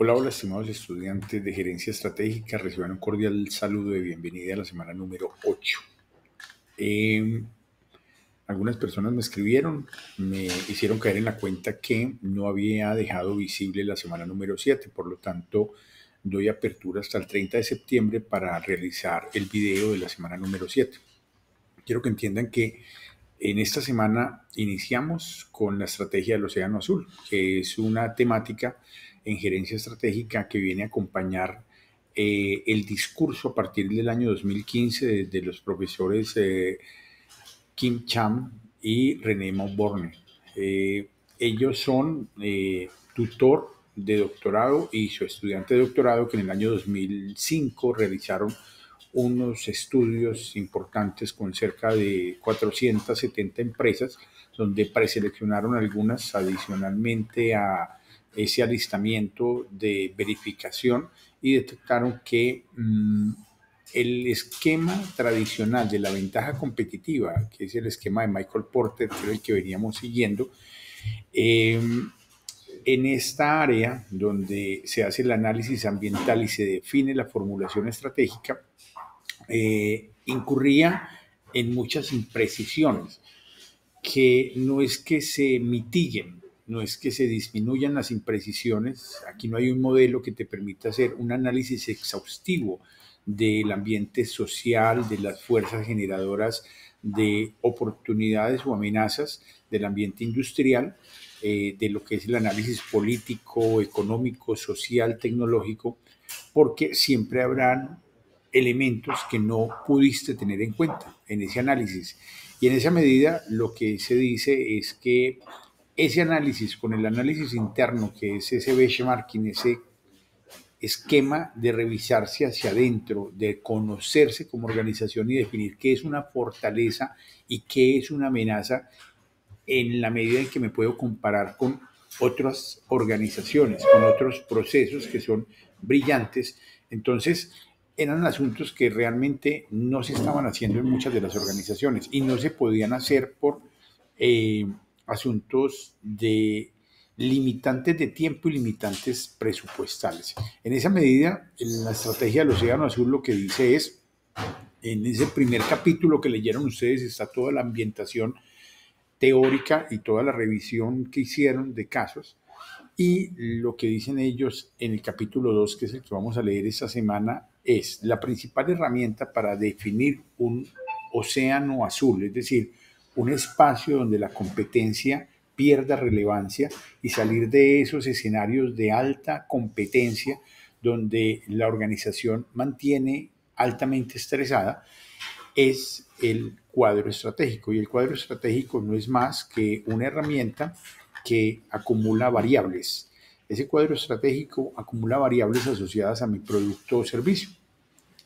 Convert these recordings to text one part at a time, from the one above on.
Hola, hola, estimados estudiantes de Gerencia Estratégica. Reciban un cordial saludo de bienvenida a la semana número 8. Algunas personas me escribieron, me hicieron caer en la cuenta que no había dejado visible la semana número 7, por lo tanto doy apertura hasta el 30 de septiembre para realizar el video de la semana número 7. Quiero que entiendan que en esta semana iniciamos con la estrategia del Océano Azul, que es una temática en gerencia estratégica que viene a acompañar el discurso a partir del año 2015 de los profesores Kim Cham y René Mauborgne. Ellos son tutor de doctorado y su estudiante de doctorado que en el año 2005 realizaron unos estudios importantes con cerca de 470 empresas, donde preseleccionaron algunas adicionalmente a ese alistamiento de verificación y detectaron que el esquema tradicional de la ventaja competitiva, que es el esquema de Michael Porter, que era el que veníamos siguiendo, en esta área donde se hace el análisis ambiental y se define la formulación estratégica, incurría en muchas imprecisiones, que no es que se mitiguen, no es que se disminuyan las imprecisiones. Aquí no hay un modelo que te permita hacer un análisis exhaustivo del ambiente social, de las fuerzas generadoras de oportunidades o amenazas del ambiente industrial, de lo que es el análisis político, económico, social, tecnológico, porque siempre habrán elementos que no pudiste tener en cuenta en ese análisis. Y en esa medida lo que se dice es que ese análisis con el análisis interno, que es ese benchmarking, ese esquema de revisarse hacia adentro, de conocerse como organización y definir qué es una fortaleza y qué es una amenaza, en la medida en que me puedo comparar con otras organizaciones, con otros procesos que son brillantes. Entonces, eran asuntos que realmente no se estaban haciendo en muchas de las organizaciones y no se podían hacer por eh, asuntos de limitantes de tiempo y limitantes presupuestales. En esa medida, en la estrategia del Océano Azul lo que dice es, en ese primer capítulo que leyeron ustedes está toda la ambientación teórica y toda la revisión que hicieron de casos. Y lo que dicen ellos en el capítulo 2, que es el que vamos a leer esta semana, es la principal herramienta para definir un océano azul, es decir, un espacio donde la competencia pierda relevancia y salir de esos escenarios de alta competencia donde la organización mantiene altamente estresada, es el cuadro estratégico. Y el cuadro estratégico no es más que una herramienta que acumula variables. Ese cuadro estratégico acumula variables asociadas a mi producto o servicio.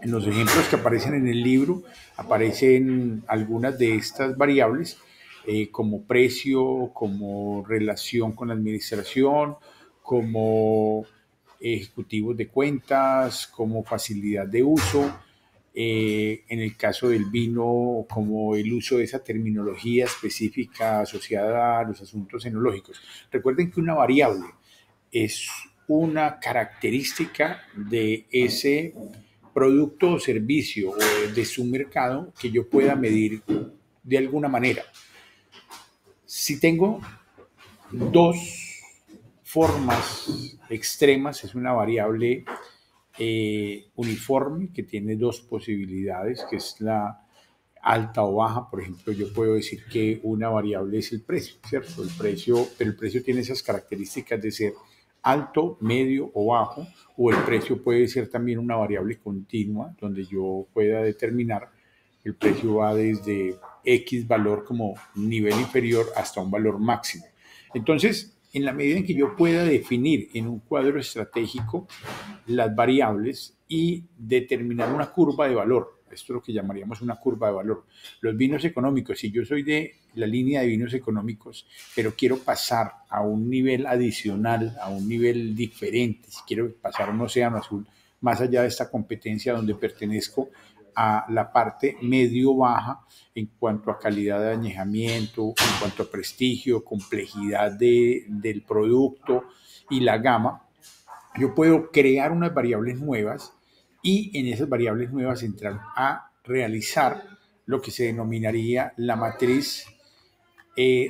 En los ejemplos que aparecen en el libro aparecen algunas de estas variables, como precio, como relación con la administración, como ejecutivos de cuentas, como facilidad de uso. En el caso del vino, como el uso de esa terminología específica asociada a los asuntos enológicos. Recuerden que una variable es una característica de ese producto o servicio o de su mercado que yo pueda medir de alguna manera. Si tengo dos formas extremas, es una variable uniforme que tiene dos posibilidades, que es la alta o baja. Por ejemplo, yo puedo decir que una variable es el precio, ¿cierto? El precio, pero el precio tiene esas características de ser alto, medio o bajo, o el precio puede ser también una variable continua, donde yo pueda determinar el precio va desde X valor como nivel inferior hasta un valor máximo. Entonces, en la medida en que yo pueda definir en un cuadro estratégico las variables y determinar una curva de valor. Esto es lo que llamaríamos una curva de valor. Los vinos económicos, si yo soy de la línea de vinos económicos, pero quiero pasar a un nivel adicional, a un nivel diferente, si quiero pasar a un océano azul, más allá de esta competencia donde pertenezco a la parte medio-baja en cuanto a calidad de añejamiento, en cuanto a prestigio, complejidad del producto y la gama, yo puedo crear unas variables nuevas y en esas variables nuevas entrar a realizar lo que se denominaría la matriz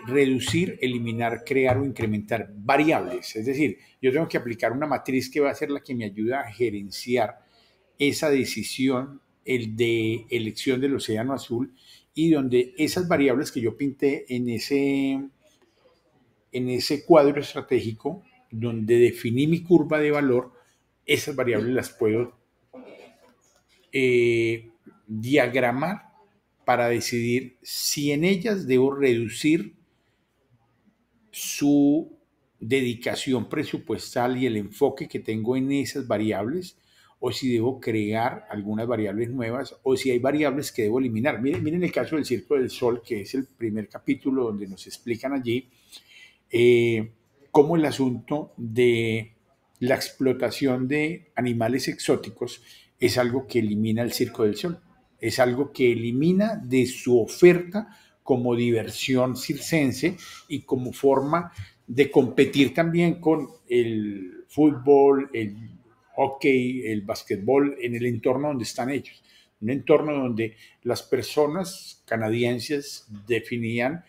reducir, eliminar, crear o incrementar variables. Es decir, yo tengo que aplicar una matriz que va a ser la que me ayuda a gerenciar esa decisión, el de elección del océano azul, y donde esas variables que yo pinté en ese cuadro estratégico, donde definí mi curva de valor, esas variables las puedo diagramar para decidir si en ellas debo reducir su dedicación presupuestal y el enfoque que tengo en esas variables, o si debo crear algunas variables nuevas, o si hay variables que debo eliminar. Miren el caso del Circo del Sol, que es el primer capítulo donde nos explican allí eh, cómo el asunto de la explotación de animales exóticos es algo que elimina el Circo del Sol, es algo que elimina de su oferta como diversión circense y como forma de competir también con el fútbol, el hockey, el básquetbol en el entorno donde están ellos. Un entorno donde las personas canadienses definían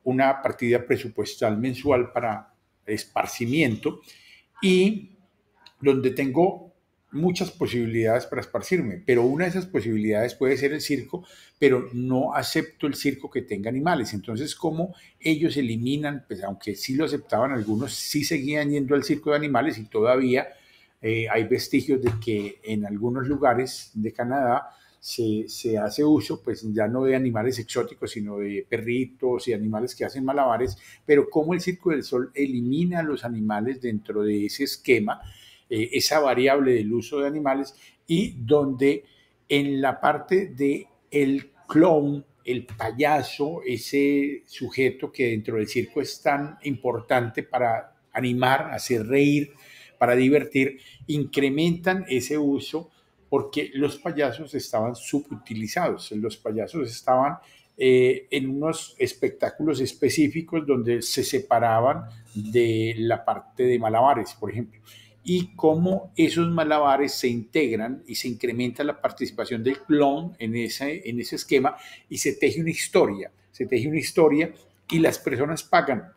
una partida presupuestal mensual para esparcimiento y donde tengo muchas posibilidades para esparcirme, pero una de esas posibilidades puede ser el circo, pero no acepto el circo que tenga animales. Entonces, ¿cómo ellos eliminan? Pues aunque sí lo aceptaban algunos, sí seguían yendo al circo de animales y todavía hay vestigios de que en algunos lugares de Canadá se hace uso, pues ya no de animales exóticos, sino de perritos y animales que hacen malabares, pero cómo el Circo del Sol elimina a los animales dentro de ese esquema, esa variable del uso de animales, y donde en la parte de el clown, el payaso, ese sujeto que dentro del circo es tan importante para animar, hacer reír, para divertir, incrementan ese uso porque los payasos estaban subutilizados, los payasos estaban en unos espectáculos específicos donde se separaban de la parte de malabares, por ejemplo, y cómo esos malabares se integran y se incrementa la participación del clown en ese esquema y se teje una historia y las personas pagan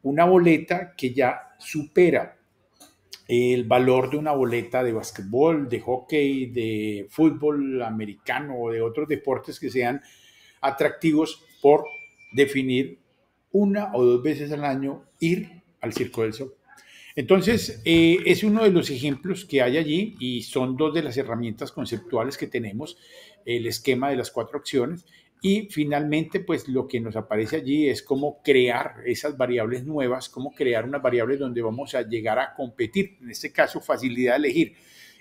una boleta que ya supera el valor de una boleta de básquetbol, de hockey, de fútbol americano o de otros deportes que sean atractivos por definir una o dos veces al año ir al Circo del Sol. Entonces, es uno de los ejemplos que hay allí y son dos de las herramientas conceptuales que tenemos, el esquema de las cuatro acciones. Y finalmente, pues lo que nos aparece allí es cómo crear esas variables nuevas, cómo crear unas variables donde vamos a llegar a competir. En este caso, facilidad de elegir.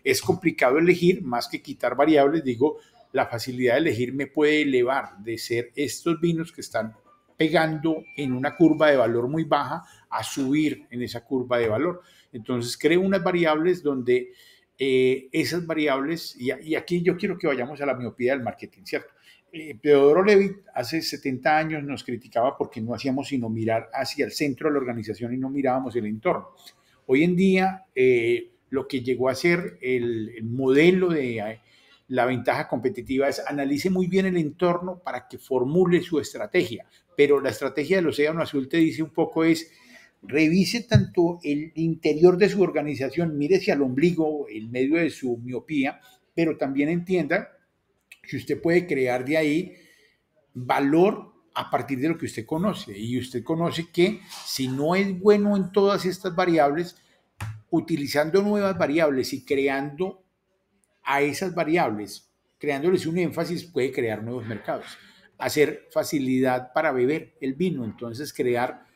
Es complicado elegir, más que quitar variables, digo, la facilidad de elegir me puede elevar de ser estos vinos que están pegando en una curva de valor muy baja a subir en esa curva de valor. Entonces creo unas variables donde esas variables, y aquí yo quiero que vayamos a la miopía del marketing, ¿cierto? Teodoro Levitt hace 70 años nos criticaba porque no hacíamos sino mirar hacia el centro de la organización y no mirábamos el entorno. Hoy en día, lo que llegó a ser el modelo de la ventaja competitiva es analice muy bien el entorno para que formule su estrategia. Pero la estrategia del Océano Azul te dice un poco es, revise tanto el interior de su organización, mire hacia el ombligo, en medio de su miopía, pero también entienda que usted puede crear de ahí valor a partir de lo que usted conoce. Y usted conoce que si no es bueno en todas estas variables, utilizando nuevas variables y creando a esas variables, creándoles un énfasis, puede crear nuevos mercados. Hacer facilidad para beber el vino, entonces crear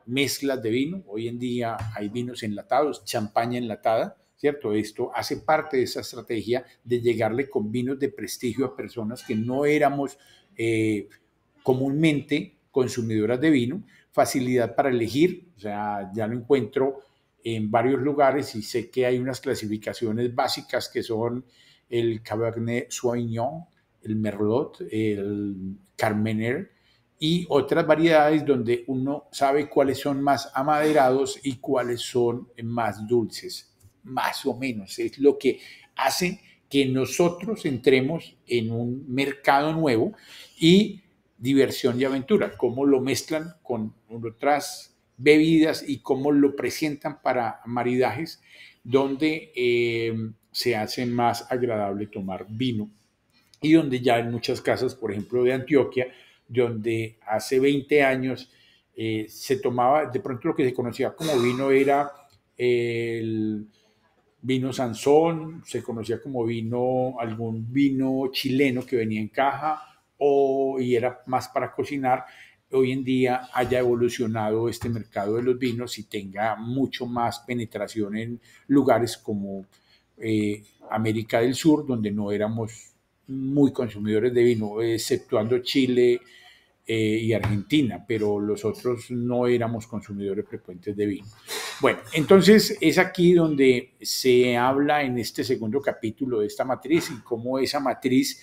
mezclas de vino. Hoy en día hay vinos enlatados, champaña enlatada, ¿cierto? Esto hace parte de esa estrategia de llegarle con vinos de prestigio a personas que no éramos comúnmente consumidoras de vino. Facilidad para elegir, o sea, ya lo encuentro en varios lugares y sé que hay unas clasificaciones básicas que son el Cabernet Sauvignon, el Merlot, el Carmener y otras variedades donde uno sabe cuáles son más amaderados y cuáles son más dulces. más o menos. Es lo que hace que nosotros entremos en un mercado nuevo y diversión y aventura, cómo lo mezclan con otras bebidas y cómo lo presentan para maridajes donde se hace más agradable tomar vino y donde ya en muchas casas, por ejemplo de Antioquia, donde hace 20 años se tomaba, de pronto lo que se conocía como vino era el vino Sansón, se conocía como vino, algún vino chileno que venía en caja y era más para cocinar. Hoy en día haya evolucionado este mercado de los vinos y tenga mucho más penetración en lugares como América del Sur, donde no éramos muy consumidores de vino, exceptuando Chile y Argentina, pero los otros no éramos consumidores frecuentes de vino. Bueno, entonces es aquí donde se habla en este segundo capítulo de esta matriz y cómo esa matriz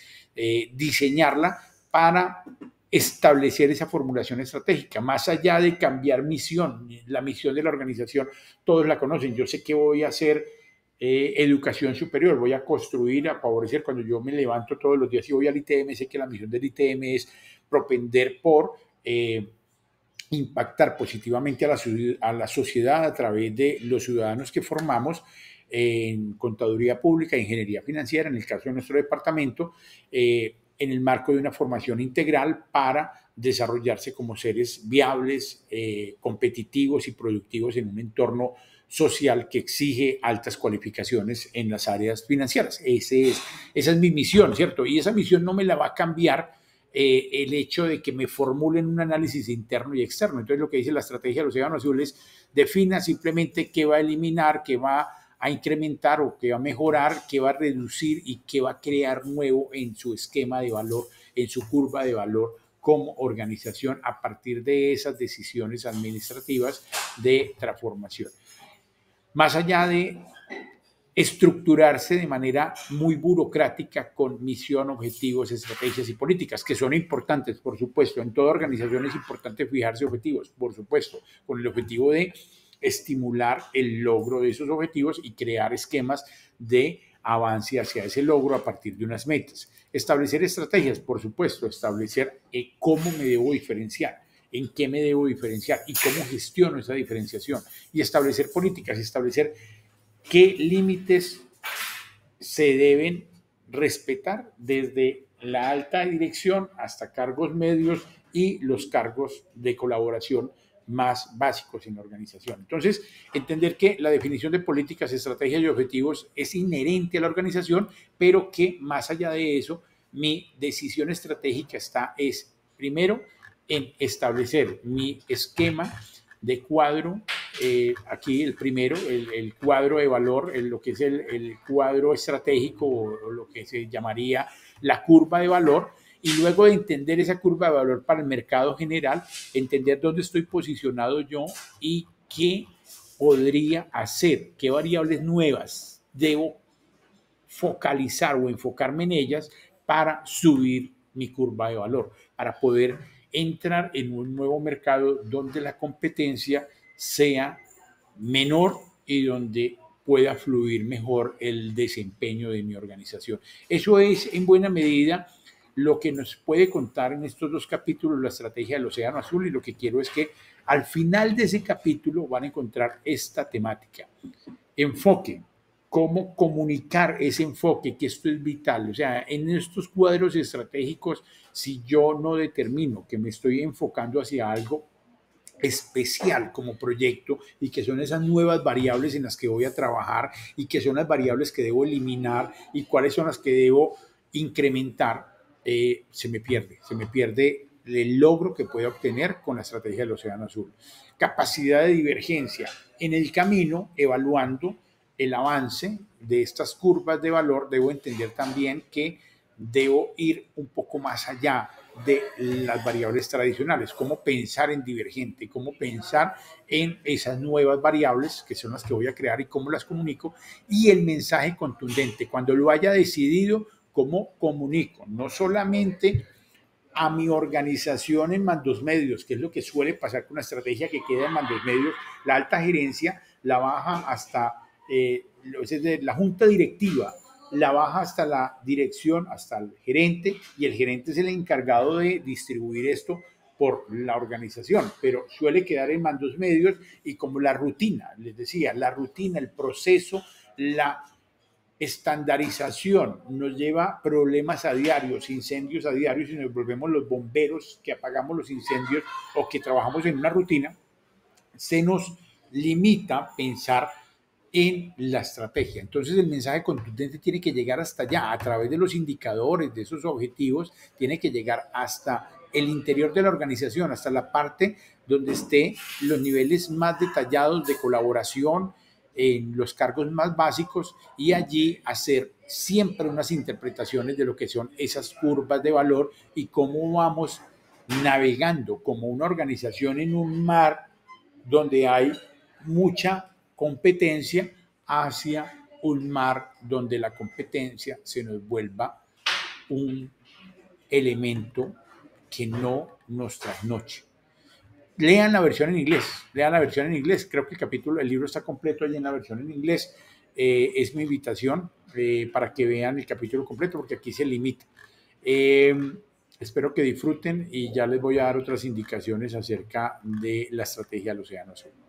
diseñarla para establecer esa formulación estratégica, más allá de cambiar misión, la misión de la organización, todos la conocen, yo sé que voy a hacer educación superior, voy a construir, a favorecer, cuando yo me levanto todos los días y voy al ITM, sé que la misión del ITM es propender por impactar positivamente a la sociedad a través de los ciudadanos que formamos en contaduría pública, ingeniería financiera, en el caso de nuestro departamento, en el marco de una formación integral para desarrollarse como seres viables, competitivos y productivos en un entorno social que exige altas cualificaciones en las áreas financieras. Esa es mi misión, ¿cierto? Y esa misión no me la va a cambiar el hecho de que me formulen un análisis interno y externo. Entonces, lo que dice la estrategia de los océanos azules, defina simplemente qué va a eliminar, qué va a incrementar o qué va a mejorar, qué va a reducir y qué va a crear nuevo en su esquema de valor, en su curva de valor como organización a partir de esas decisiones administrativas de transformación. Más allá de estructurarse de manera muy burocrática con misión, objetivos, estrategias y políticas, que son importantes, por supuesto. En toda organización es importante fijarse objetivos, por supuesto, con el objetivo de estimular el logro de esos objetivos y crear esquemas de avance hacia ese logro a partir de unas metas. Establecer estrategias, por supuesto, establecer cómo me debo diferenciar, en qué me debo diferenciar y cómo gestiono esa diferenciación. Y establecer políticas, establecer qué límites se deben respetar desde la alta dirección hasta cargos medios y los cargos de colaboración más básicos en la organización. Entonces, entender que la definición de políticas, estrategias y objetivos es inherente a la organización, pero que más allá de eso, mi decisión estratégica es primero en establecer mi esquema de cuadro, aquí el primero, el cuadro de valor, lo que es el cuadro estratégico o lo que se llamaría la curva de valor, y luego de entender esa curva de valor para el mercado general, entender dónde estoy posicionado yo y qué podría hacer, qué variables nuevas debo focalizar o enfocarme en ellas para subir mi curva de valor, para poder entrar en un nuevo mercado donde la competencia sea menor y donde pueda fluir mejor el desempeño de mi organización. Eso es en buena medida lo que nos puede contar en estos dos capítulos la estrategia del Océano Azul, y lo que quiero es que al final de ese capítulo van a encontrar esta temática. Enfoque, cómo comunicar ese enfoque, que esto es vital. O sea, en estos cuadros estratégicos, si yo no determino que me estoy enfocando hacia algo especial como proyecto y que son esas nuevas variables en las que voy a trabajar y que son las variables que debo eliminar y cuáles son las que debo incrementar, se me pierde el logro que pueda obtener con la estrategia del Océano Azul. Capacidad de divergencia en el camino, evaluando el avance de estas curvas de valor, debo entender también que debo ir un poco más allá de las variables tradicionales, cómo pensar en divergente, cómo pensar en esas nuevas variables que son las que voy a crear y cómo las comunico, y el mensaje contundente, cuando lo haya decidido, cómo comunico, no solamente a mi organización en mandos medios, que es lo que suele pasar con una estrategia que queda en mandos medios, la alta gerencia la baja hasta es decir, la junta directiva la baja hasta la dirección, hasta el gerente, y el gerente es el encargado de distribuir esto por la organización, pero suele quedar en mandos medios y como la rutina, les decía, la rutina, el proceso, la estandarización nos lleva problemas a diarios, incendios a diarios y nos volvemos los bomberos que apagamos los incendios o que trabajamos en una rutina, se nos limita pensar en la estrategia. Entonces el mensaje contundente tiene que llegar hasta allá, a través de los indicadores, de esos objetivos, tiene que llegar hasta el interior de la organización, hasta la parte donde esté los niveles más detallados de colaboración, en los cargos más básicos y allí hacer siempre unas interpretaciones de lo que son esas curvas de valor y cómo vamos navegando como una organización en un mar donde hay mucha competencia hacia un mar donde la competencia se nos vuelva un elemento que no nos trasnoche. Lean la versión en inglés, lean la versión en inglés. Creo que el libro está completo allí en la versión en inglés. Es mi invitación para que vean el capítulo completo porque aquí se limita. Espero que disfruten y ya les voy a dar otras indicaciones acerca de la estrategia del Océano Azul.